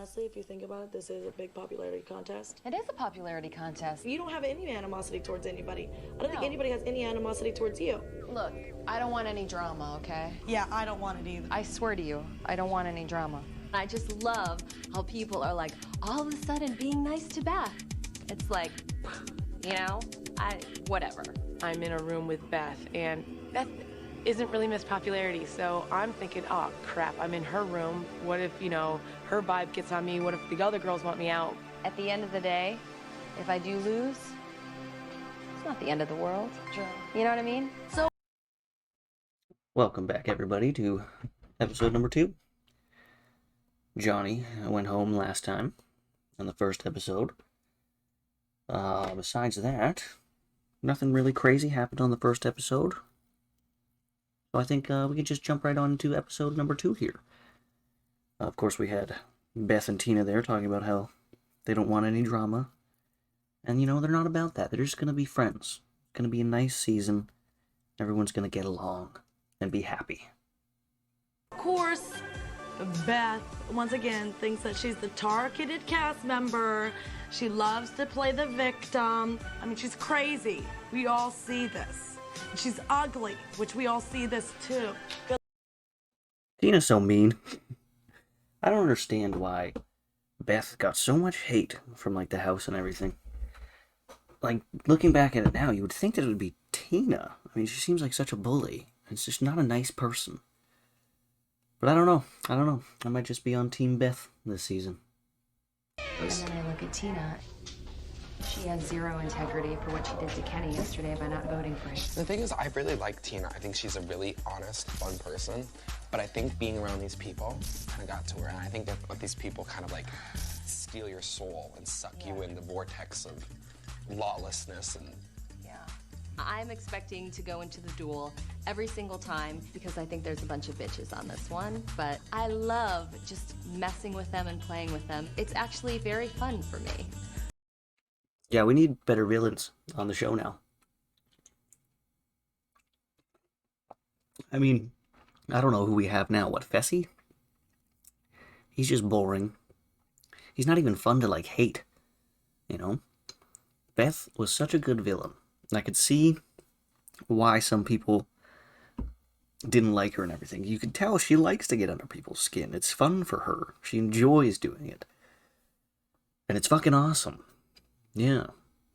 honestly, if you think about it, this is a big popularity contest. It is a popularity contest. You don't have any animosity towards anybody. I don't think No. anybody has any animosity towards you. Look, I don't want any drama, okay? Yeah, I don't want it either. I swear to you, I don't want any drama. I just love how people are like, all of a sudden being nice to Beth. It's like, you know, whatever. I'm in a room with Beth, and Beth isn't really Miss Popularity, so I'm thinking, oh, crap, I'm in her room. What if, you know, her vibe gets on me? What if the other girls want me out? At the end of the day, if I do lose, it's not the end of the world. Sure. You know what I mean? So. Welcome back, everybody, to episode number 2. Johnny went home last time on the first episode. Besides that, nothing really crazy happened on the first episode. So I think we could just jump right on to episode number 2 here. Of course, we had Beth and Tina there talking about how they don't want any drama. And, you know, they're not about that. They're just going to be friends. It's going to be a nice season. Everyone's going to get along and be happy. Of course, Beth, once again, thinks that she's the targeted cast member. She loves to play the victim. I mean, she's crazy. We all see this. She's ugly, which we all see this too. Tina's so mean. I don't understand why Beth got so much hate from, like, the house and everything. Like, looking back at it now, you would think that it would be Tina. I mean, she seems like such a bully. It's just not a nice person. But I don't know. I might just be on Team Beth this season. And then I look at Tina. She has zero integrity for what she did to Kenny yesterday by not voting for him. The thing is, I really like Tina. I think she's a really honest, fun person. But I think being around these people kind of got to her. And I think that these people kind of, like, steal your soul and suck you in the vortex of lawlessness. And I'm expecting to go into the duel every single time because I think there's a bunch of bitches on this one. But I love just messing with them and playing with them. It's actually very fun for me. Yeah, we need better villains on the show now. I mean, I don't know who we have now. What, Fessy? He's just boring. He's not even fun to, like, hate. You know? Beth was such a good villain. I could see why some people didn't like her and everything. You could tell she likes to get under people's skin. It's fun for her. She enjoys doing it. And it's fucking awesome. Yeah.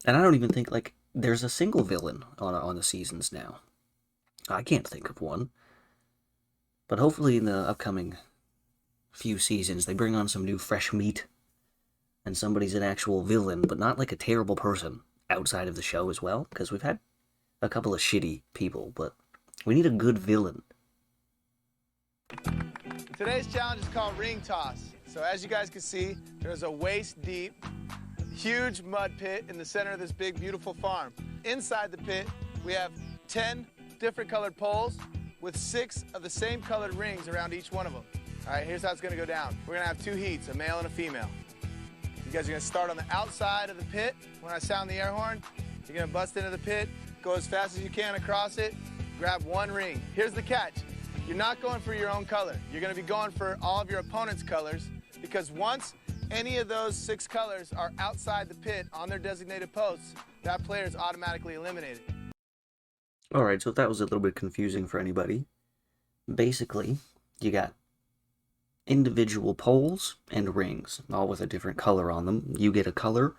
And I don't even think, like, there's a single villain on the seasons now. I can't think of one. But hopefully in the upcoming few seasons, they bring on some new fresh meat. And somebody's an actual villain, but not like a terrible person outside of the show as well. Because we've had a couple of shitty people, but we need a good villain. Today's challenge is called ring toss. So as you guys can see, there's a waist-deep, huge mud pit in the center of this big, beautiful farm. Inside the pit, we have 10 different colored poles with 6 of the same colored rings around each one of them. All right, here's how it's gonna go down. We're gonna have 2 heats, a male and a female. You guys are gonna start on the outside of the pit. When I sound the air horn, you're gonna bust into the pit, go as fast as you can across it, grab 1 ring. Here's the catch. You're not going for your own color. You're gonna be going for all of your opponent's colors, because once any of those 6 colors are outside the pit on their designated posts, that player is automatically eliminated. Alright, so if that was a little bit confusing for anybody, basically, you got individual poles and rings, all with a different color on them. You get a color,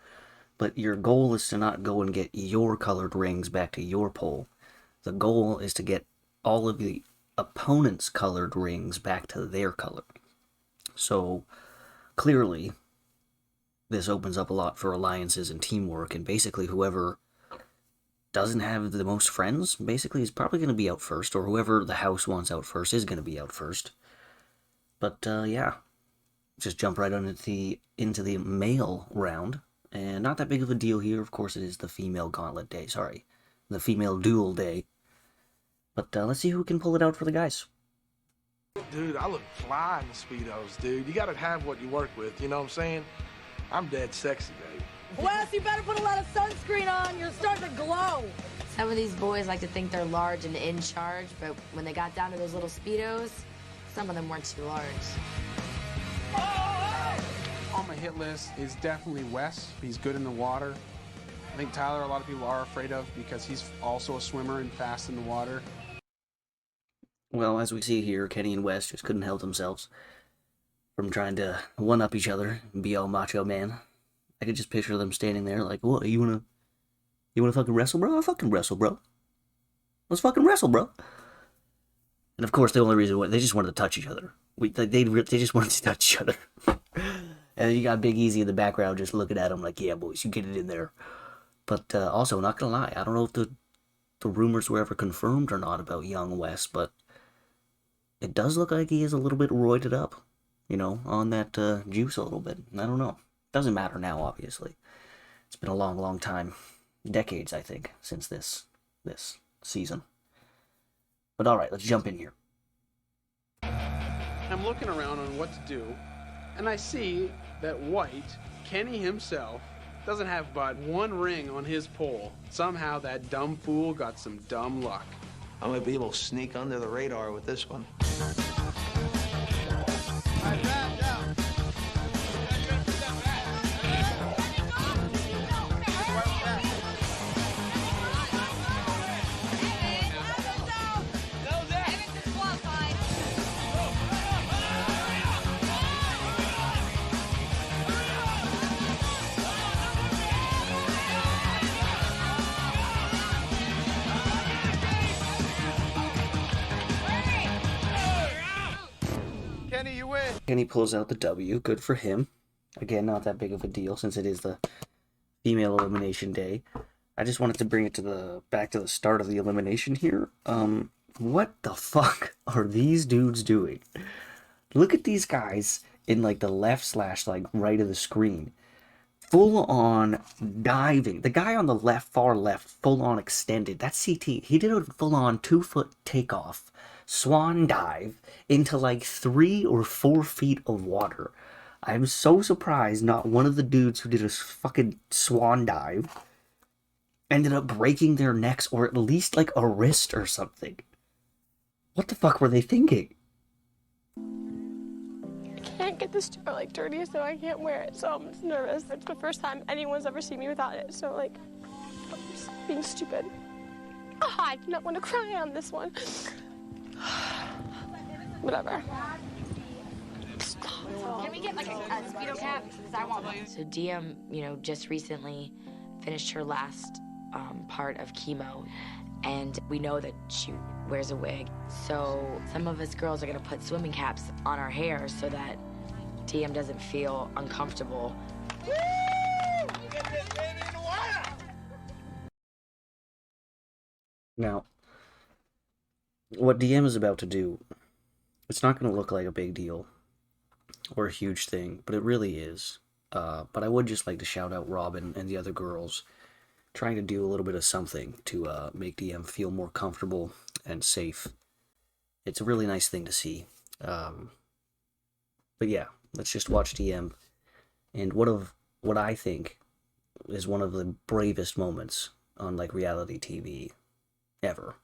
but your goal is to not go and get your colored rings back to your pole. The goal is to get all of the opponent's colored rings back to their color. So, clearly, this opens up a lot for alliances and teamwork, and basically whoever doesn't have the most friends, basically is probably going to be out first, or whoever the house wants out first is going to be out first. But, yeah, just jump right on into the male round, and not that big of a deal here. Of course, it is the female gauntlet day, the female duel day. But let's see who can pull it out for the guys. Dude, I look fly in the Speedos, dude. You gotta have what you work with, you know what I'm saying? I'm dead sexy, baby. Wes, you better put a lot of sunscreen on. You're starting to glow. Some of these boys like to think they're large and in charge, but when they got down to those little Speedos, some of them weren't too large. on my hit list is definitely Wes. He's good in the water. I think Tyler, a lot of people are afraid of because he's also a swimmer and fast in the water. Well, as we see here, Kenny and Wes just couldn't help themselves from trying to one-up each other and be all macho man. I could just picture them standing there like, what, you wanna fucking wrestle, bro? I'll fucking wrestle, bro. Let's fucking wrestle, bro. And of course, the only reason why, they just wanted to touch each other. They just wanted to touch each other. And you got Big Easy in the background just looking at him like, yeah, boys, you get it in there. But also, not gonna lie, I don't know if the rumors were ever confirmed or not about young Wes, but it does look like he is a little bit roided up, you know, on that juice a little bit. I don't know. Doesn't matter now, obviously. It's been a long, long time. Decades, I think, since this season. But alright, let's jump in here. I'm looking around on what to do, and I see that White, Kenny himself, doesn't have but one ring on his pole. Somehow that dumb fool got some dumb luck. I might be able to sneak under the radar with this one. Kenny, you win. Kenny pulls out the W. Good for him. Again, not that big of a deal since it is the female elimination day. I just wanted to bring it back to the start of the elimination here. What the fuck are these dudes doing? Look at these guys in like the left / like right of the screen. Full on diving. The guy on the left, far left, full on extended. That's CT. He did a full on 2-foot takeoff, swan dive into like 3 or 4 feet of water. I'm so surprised not one of the dudes who did a fucking swan dive ended up breaking their necks or at least like a wrist or something. What the fuck were they thinking? I can't get this like dirty, so I can't wear it, so I'm just nervous. It's the first time anyone's ever seen me without it, so like, I'm just being stupid. Oh, I do not want to cry on this one. Whatever. Can we get like a Speedo cap? Because I want one. So DM, you know, just recently finished her last part of chemo, and we know that she wears a wig. So some of us girls are gonna put swimming caps on our hair so that DM doesn't feel uncomfortable. Now, what DM is about to do, it's not going to look like a big deal or a huge thing, but it really is. But I would just like to shout out Robin and the other girls trying to do a little bit of something to make DM feel more comfortable and safe. It's a really nice thing to see. But yeah, let's just watch DM and what I think is one of the bravest moments on like reality TV ever.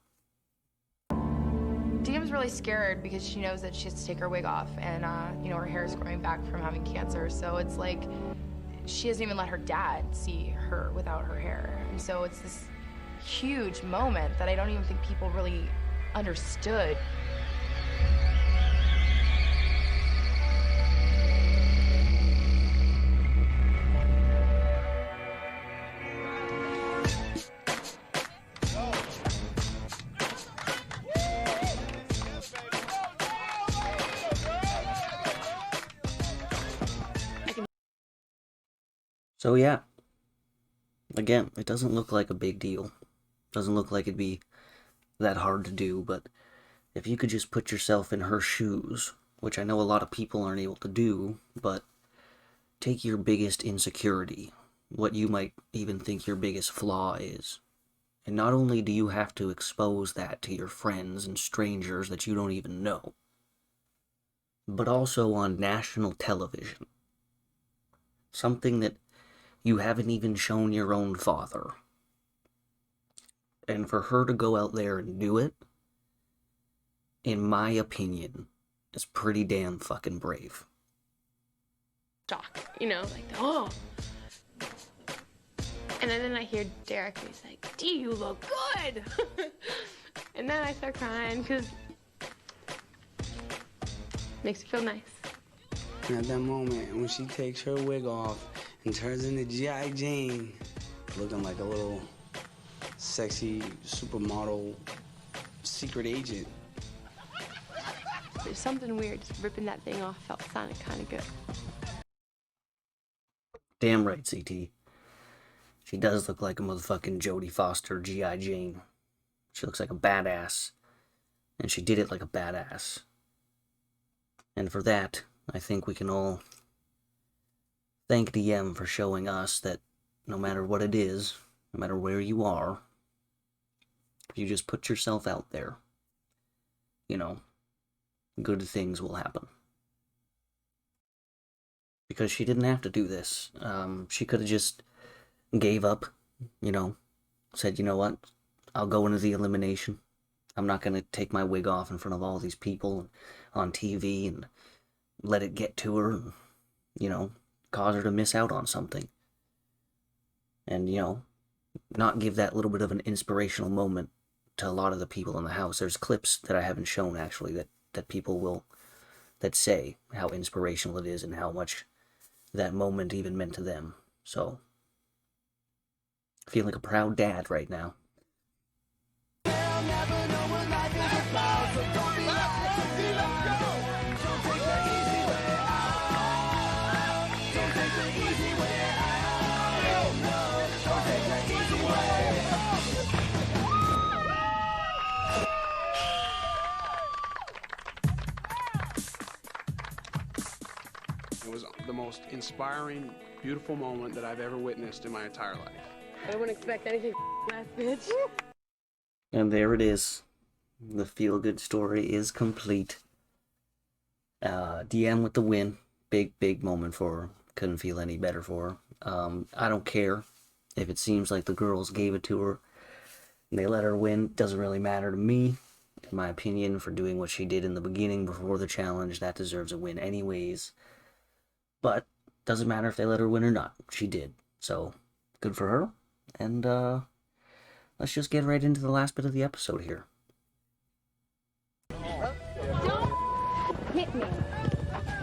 DM's really scared because she knows that she has to take her wig off, and you know, her hair is growing back from having cancer, so it's like she doesn't even let her dad see her without her hair. And so it's this huge moment that I don't even think people really understood. So yeah, again, it doesn't look like a big deal. Doesn't look like it'd be that hard to do, but if you could just put yourself in her shoes, which I know a lot of people aren't able to do, but take your biggest insecurity, what you might even think your biggest flaw is, and not only do you have to expose that to your friends and strangers that you don't even know, but also on national television. Something that you haven't even shown your own father. And for her to go out there and do it, in my opinion, is pretty damn fucking brave. shock, you know, like, oh. And then I hear Derek, and he's like, "Do you look good?" And then I start crying because makes me feel nice. And at that moment, when she takes her wig off and turns into G.I. Jane, looking like a little sexy supermodel secret agent. There's something weird, just ripping that thing off sounded kind of good. Damn right, CT. She does look like a motherfucking Jodie Foster G.I. Jane. She looks like a badass. And she did it like a badass. And for that, I think we can all thank DM for showing us that no matter what it is, no matter where you are, if you just put yourself out there, you know, good things will happen. Because she didn't have to do this. She could have just gave up, you know, said, you know what, I'll go into the elimination. I'm not going to take my wig off in front of all these people on TV and let it get to her and, you know, cause her to miss out on something. And, you know, not give that little bit of an inspirational moment to a lot of the people in the house. There's clips that I haven't shown, actually, that people will, that say how inspirational it is and how much that moment even meant to them. So, I feel like a proud dad right now. It was the most inspiring, beautiful moment that I've ever witnessed in my entire life. I wouldn't expect anything less, bitch. And there it is. The feel-good story is complete. DM with the win. Big moment for her. Couldn't feel any better for her. I don't care if it seems like the girls gave it to her and they let her win. Doesn't really matter to me. In my opinion, for doing what she did in the beginning before the challenge, that deserves a win anyways. But doesn't matter if they let her win or not. She did. So, good for her. And let's just get right into the last bit of the episode here. Don't hit me.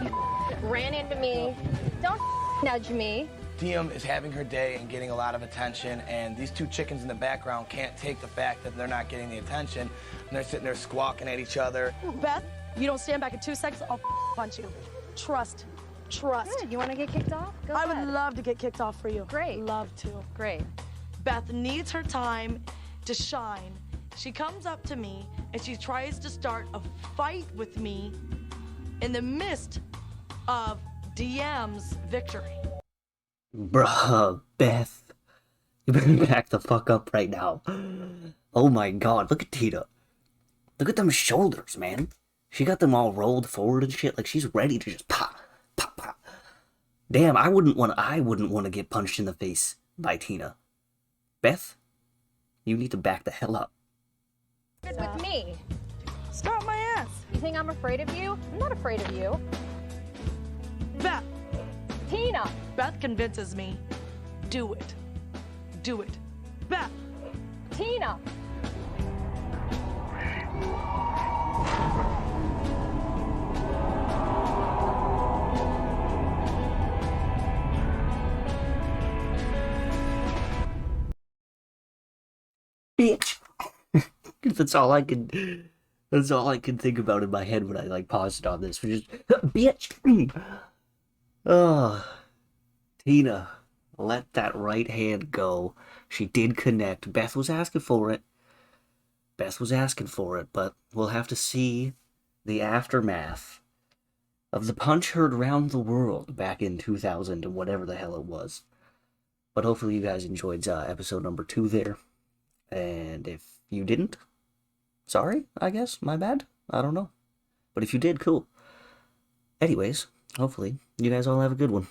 You ran into me. Don't nudge me. Diem is having her day and getting a lot of attention, and these two chickens in the background can't take the fact that they're not getting the attention, and they're sitting there squawking at each other. Beth, you don't stand back in 2 seconds, I'll punch you. Trust. Good. You want to get kicked off? Go I ahead. would love to get kicked off for you. Great. Love to. Great. Beth needs her time to shine. She comes up to me and she tries to start a fight with me in the midst of DM's victory. Bruh, Beth. You better back the fuck up right now. Oh my god, look at Tina. Look at them shoulders, man. She got them all rolled forward and shit, like she's ready to just pop, pop, pop. Damn, I wouldn't want to get punched in the face by Tina. Beth, you need to back the hell up. Good with me. Stop my ass. You think I'm afraid of you? I'm not afraid of you. Beth. Tina. Beth convinces me. Do it. Do it. Beth. Tina. Bitch. That's all I could think about in my head when I like paused on this. Just bitch. Oh, Tina, let that right hand go. She did connect. Beth was asking for it, but we'll have to see the aftermath of the punch heard around the world back in 2000 and whatever the hell it was. But hopefully you guys enjoyed episode number 2 there. And if you didn't, sorry, I guess, my bad. I don't know. But if you did, cool. Anyways, hopefully you guys all have a good one.